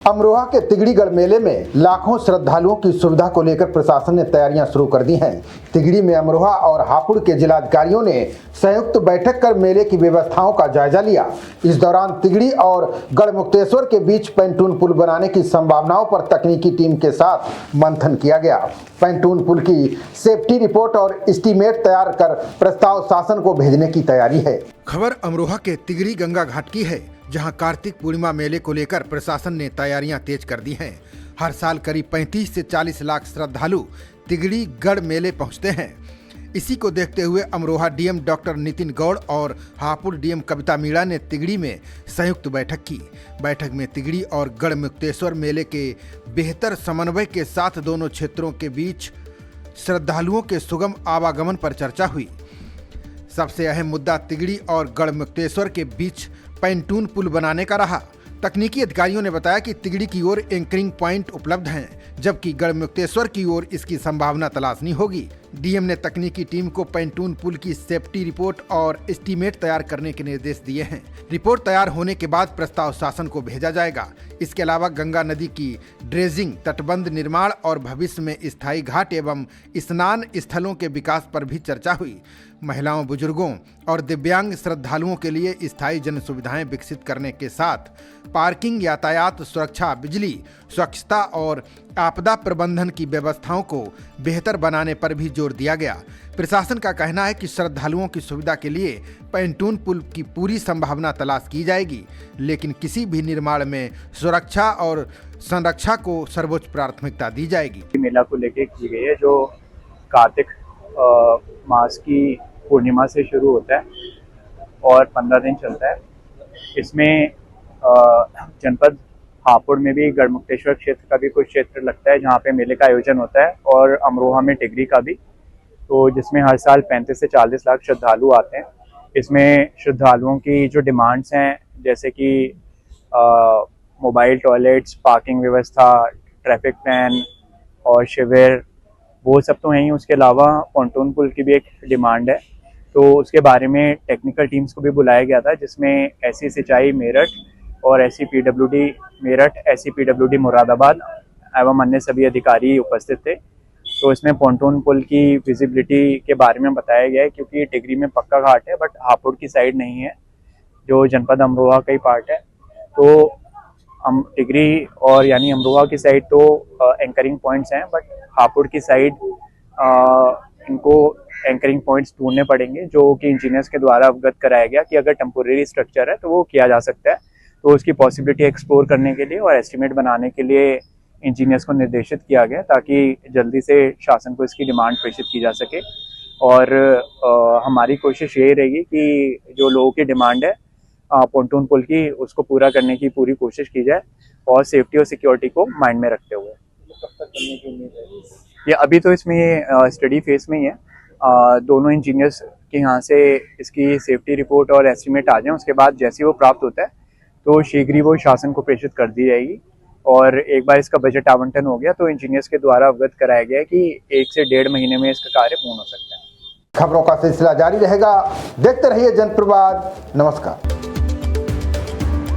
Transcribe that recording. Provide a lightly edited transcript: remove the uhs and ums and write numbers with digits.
अमरोहा के तिगड़ीगढ़ मेले में लाखों श्रद्धालुओं की सुविधा को लेकर प्रशासन ने तैयारियां शुरू कर दी हैं। तिगड़ी में अमरोहा और हापुड़ के जिलाधिकारियों ने संयुक्त बैठक कर मेले की व्यवस्थाओं का जायजा लिया। इस दौरान तिगड़ी और गढ़मुक्तेश्वर के बीच पैंटून पुल बनाने की संभावनाओं पर तकनीकी टीम के साथ मंथन किया गया। पैंटून पुल की सेफ्टी रिपोर्ट और एस्टीमेट तैयार कर प्रस्ताव शासन को भेजने की तैयारी है। खबर अमरोहा के तिगड़ी गंगा घाट की है, जहां कार्तिक पूर्णिमा मेले को लेकर प्रशासन ने तैयारियां तेज कर दी हैं। हर साल करीब 35 से 40 लाख श्रद्धालु तिगड़ी गढ़ मेले पहुंचते हैं। इसी को देखते हुए अमरोहा डीएम डॉक्टर नितिन गौड़ और हापुड़ डीएम कविता मीणा ने तिगड़ी में संयुक्त बैठक की। बैठक में तिगड़ी और गढ़मुक्तेश्वर मेले के बेहतर समन्वय के साथ दोनों क्षेत्रों के बीच श्रद्धालुओं के सुगम आवागमन पर चर्चा हुई। सबसे अहम मुद्दा तिगड़ी और गढ़मुक्तेश्वर के बीच पैंटून पुल बनाने का रहा। तकनीकी अधिकारियों ने बताया कि तिगड़ी की ओर एंकरिंग पॉइंट उपलब्ध हैं, जबकि गढ़मुक्तेश्वर की ओर इसकी संभावना तलाशनी होगी। डीएम ने तकनीकी टीम को पैंटून पुल की सेफ्टी रिपोर्ट और एस्टीमेट तैयार करने के निर्देश दिए हैं। रिपोर्ट तैयार होने के बाद प्रस्ताव शासन को भेजा जाएगा। इसके अलावा गंगा नदी की ड्रेजिंग, तटबंध निर्माण और भविष्य में स्थायी घाट एवं स्नान स्थलों के विकास पर भी चर्चा हुई। महिलाओं, बुजुर्गों और दिव्यांग श्रद्धालुओं के लिए स्थायी जन सुविधाएं विकसित करने के साथ पार्किंग, यातायात सुरक्षा, बिजली, स्वच्छता और आपदा प्रबंधन की व्यवस्थाओं को बेहतर बनाने पर भी जोर दिया गया। प्रशासन का कहना है कि श्रद्धालुओं की सुविधा के लिए पैंटून पुल की पूरी संभावना तलाश की जाएगी, लेकिन किसी भी निर्माण में सुरक्षा और संरक्षा को सर्वोच्च प्राथमिकता दी जाएगी। मेला को लेकर की गई है, जो कार्तिक मास की पूर्णिमा से शुरू होता है और 15 दिन चलता है। इसमें जनपद हापुड़ में भी गढ़मुक्तेश्वर क्षेत्र का भी कुछ क्षेत्र लगता है जहाँ पे मेले का आयोजन होता है, और अमरोहा में टिगरी का भी, तो जिसमें हर साल 35 से 40 लाख श्रद्धालु आते हैं। इसमें श्रद्धालुओं की जो डिमांड्स हैं, जैसे कि मोबाइल टॉयलेट्स, पार्किंग व्यवस्था, ट्रैफिक प्लान और शिविर, वो सब तो हैं ही। उसके अलावा पॉन्टून पुल की भी एक डिमांड है, तो उसके बारे में टेक्निकल टीम्स को भी बुलाया गया था, जिसमें एससी सिंचाई मेरठ और SC PWD Meerut, SC PWD Moradabad एवं अन्य सभी अधिकारी उपस्थित थे। तो इसमें पॉन्टून पुल की विजिबिलिटी के बारे में बताया गया है, क्योंकि टिगरी में पक्का घाट है बट हापुड़ की साइड नहीं है, जो जनपद अमरोहा का ही पार्ट है। तो टिगरी और यानी अमरोहा की साइड तो एंकरिंग पॉइंट्स हैं, बट हापुड़ की साइड इनको एंकरिंग पॉइंट्स ढूंढने पड़ेंगे, जो कि इंजीनियर्स के द्वारा अवगत कराया गया कि अगर टेम्पोरेरी स्ट्रक्चर है तो वो किया जा सकता है। तो उसकी पॉसिबिलिटी एक्सप्लोर करने के लिए और एस्टिमेट बनाने के लिए इंजीनियर्स को निर्देशित किया गया, ताकि जल्दी से शासन को इसकी डिमांड प्रेषित की जा सके। और हमारी कोशिश यही रहेगी कि जो लोगों की डिमांड है पॉन्टून पुल की, उसको पूरा करने की पूरी कोशिश की जाए, और सेफ्टी और सिक्योरिटी को माइंड में रखते हुए। कब तक करने की उम्मीद है? ये अभी तो इसमें ये स्टडी फेज में ही है। दोनों इंजीनियर्स के यहाँ से इसकी सेफ्टी रिपोर्ट और एस्टीमेट आ जाए, उसके बाद जैसे ही वो प्राप्त होता है तो शीघ्र ही वो शासन को प्रेषित कर दी जाएगी। और एक बार इसका बजट आवंटन हो गया तो इंजीनियर्स के द्वारा अवगत कराया गया है कि 1 से 1.5 महीने में इसका कार्य पूर्ण हो सकता है। खबरों का सिलसिला जारी रहेगा। देखते रहिए जनप्रवाद। नमस्कार।